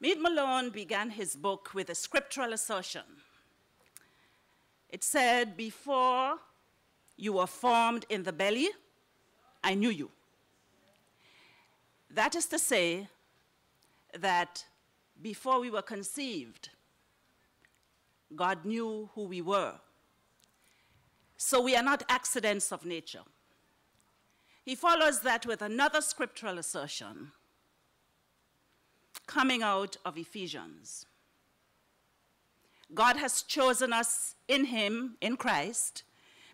Meade Malone began his book with a scriptural assertion. It said, "Before you were formed in the belly, I knew you." That is to say that before we were conceived, God knew who we were. So we are not accidents of nature. He follows that with another scriptural assertion coming out of Ephesians. God has chosen us in him, in Christ,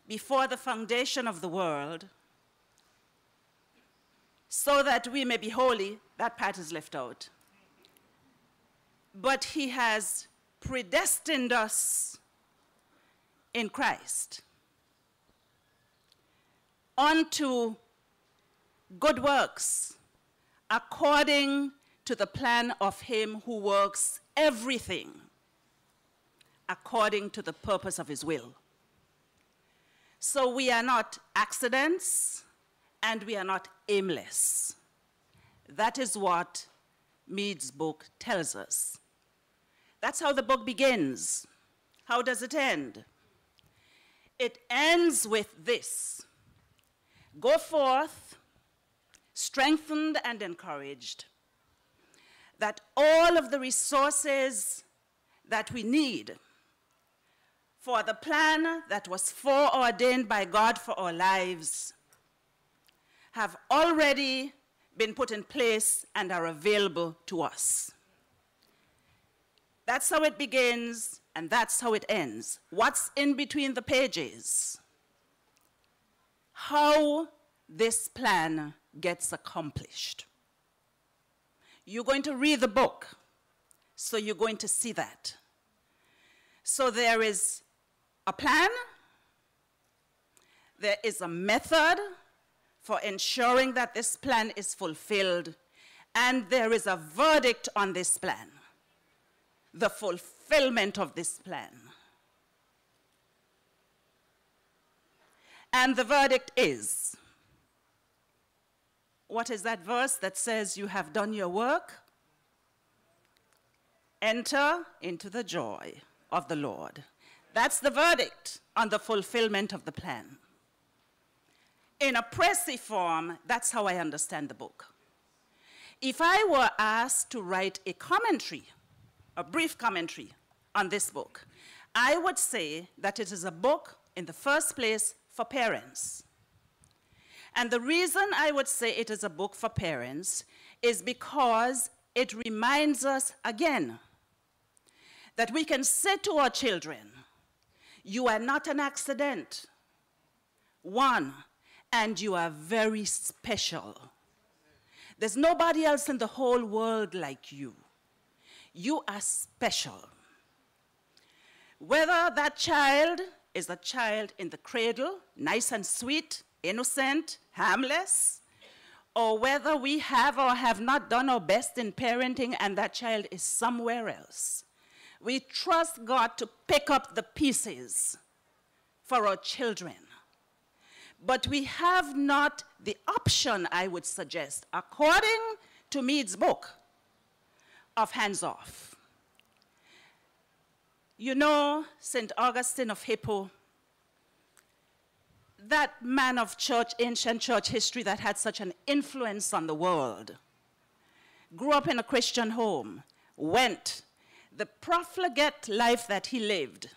before the foundation of the world, so that we may be holy. That part is left out. But he has predestined us in Christ unto good works, according to the plan of him who works everything according to the purpose of his will. So we are not accidents, and we are not aimless. That is what Meade's book tells us. That's how the book begins. How does it end? It ends with this: "Go forth, strengthened and encouraged, that all of the resources that we need for the plan that was foreordained by God for our lives have already been put in place and are available to us." That's how it begins, and that's how it ends. What's in between the pages? How this plan gets accomplished. You're going to read the book, so you're going to see that. So there is a plan, there is a method for ensuring that this plan is fulfilled, and there is a verdict on this plan, the fulfillment of this plan. And the verdict is, what is that verse that says, "You have done your work? Enter into the joy of the Lord." That's the verdict on the fulfillment of the plan. In a précis form, that's how I understand the book. If I were asked to write a commentary, a brief commentary on this book, I would say that it is a book, in the first place, for parents. And the reason I would say it is a book for parents is because it reminds us again that we can say to our children, "You are not an accident, one, and you are very special. There's nobody else in the whole world like you. You are special." Whether that child is a child in the cradle, nice and sweet, innocent, harmless, or whether we have or have not done our best in parenting and that child is somewhere else, we trust God to pick up the pieces for our children. But we have not the option, I would suggest, according to Meade's book, of hands-off. You know, St. Augustine of Hippo, that man of church, ancient church history that had such an influence on the world, grew up in a Christian home, went. The profligate life that he lived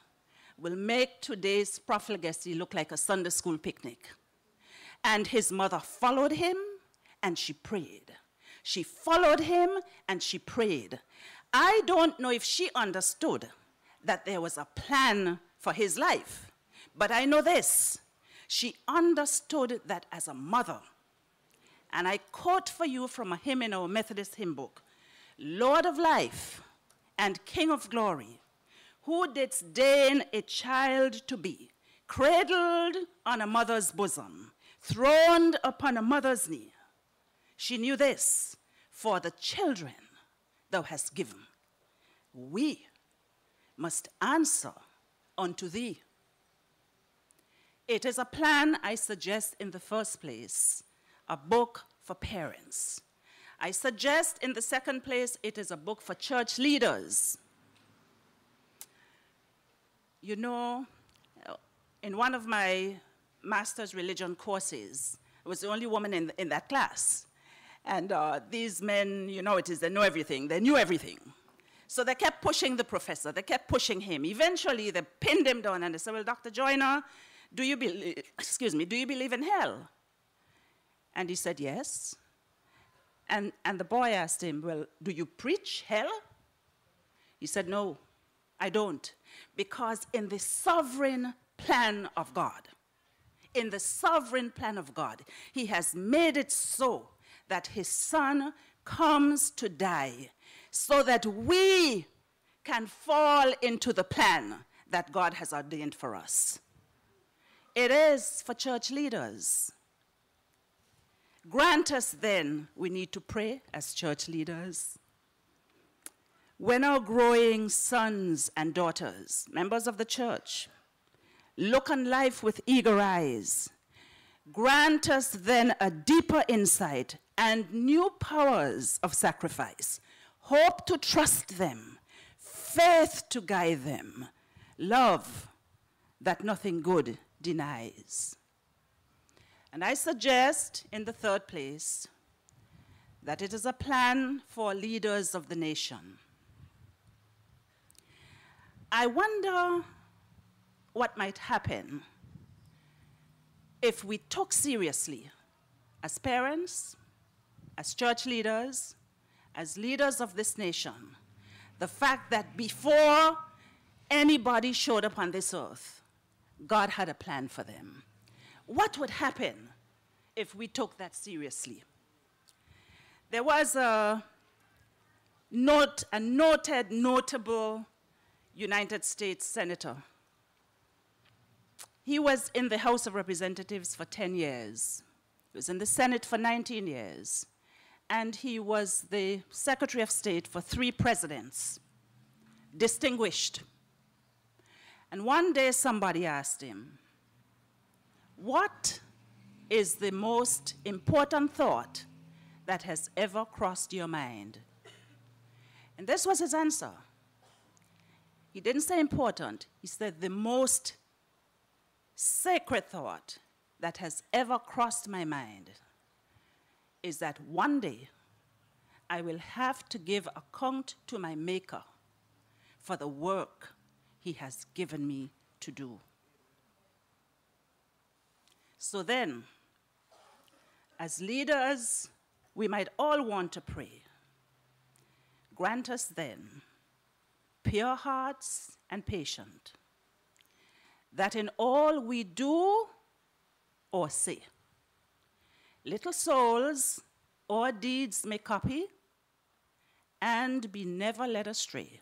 will make today's profligacy look like a Sunday school picnic. And his mother followed him, and she prayed. She followed him, and she prayed. I don't know if she understood that there was a plan for his life, but I know this: she understood that as a mother. And I quote for you from a hymn in our Methodist hymn book: "Lord of life and King of glory, who didst deign a child to be, cradled on a mother's bosom, throned upon a mother's knee. She knew this: for the children thou hast given, we must answer unto thee." It is a plan, I suggest in the first place, a book for parents. I suggest in the second place, it is a book for church leaders. You know, in one of my master's religion courses, I was the only woman in that class. And these men, you know it is, they know everything. They knew everything. So they kept pushing the professor. They kept pushing him. Eventually, they pinned him down and they said, well, Dr. Joyner, do you believe in hell? And he said, yes. And the boy asked him, well, do you preach hell? He said, no, I don't. Because in the sovereign plan of God, he has made it so that his son comes to die so that we can fall into the plan that God has ordained for us. It is for church leaders. Grant us then, we need to pray as church leaders. When our growing sons and daughters, members of the church, look on life with eager eyes, grant us then a deeper insight and new powers of sacrifice, hope to trust them, faith to guide them, love that nothing good denies. And I suggest, in the third place, that it is a plan for leaders of the nation. I wonder what might happen if we took seriously, as parents, as church leaders, as leaders of this nation, the fact that before anybody showed up on this earth, God had a plan for them. What would happen if we took that seriously? There was a notable United States senator. He was in the House of Representatives for 10 years. He was in the Senate for 19 years. And he was the Secretary of State for 3 presidents, distinguished. And one day somebody asked him, what is the most important thought that has ever crossed your mind? And this was his answer. He didn't say important. He said the most sacred thought that has ever crossed my mind is that one day I will have to give account to my Maker for the work he has given me to do. So then, as leaders, we might all want to pray. Grant us then pure hearts and patient, that in all we do or say, little souls or deeds may copy and be never led astray.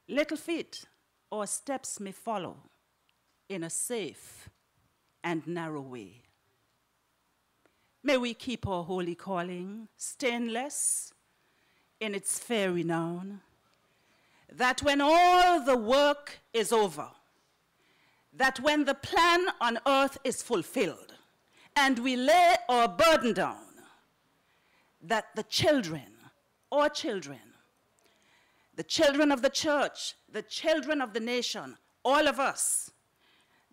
Little feet or steps may follow in a safe and narrow way. May we keep our holy calling stainless in its fair renown, that when all the work is over, that when the plan on earth is fulfilled and we lay our burden down, that the children, our children, the children of the church, the children of the nation, all of us,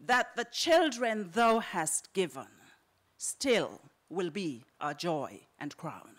that the children thou hast given still will be our joy and crown.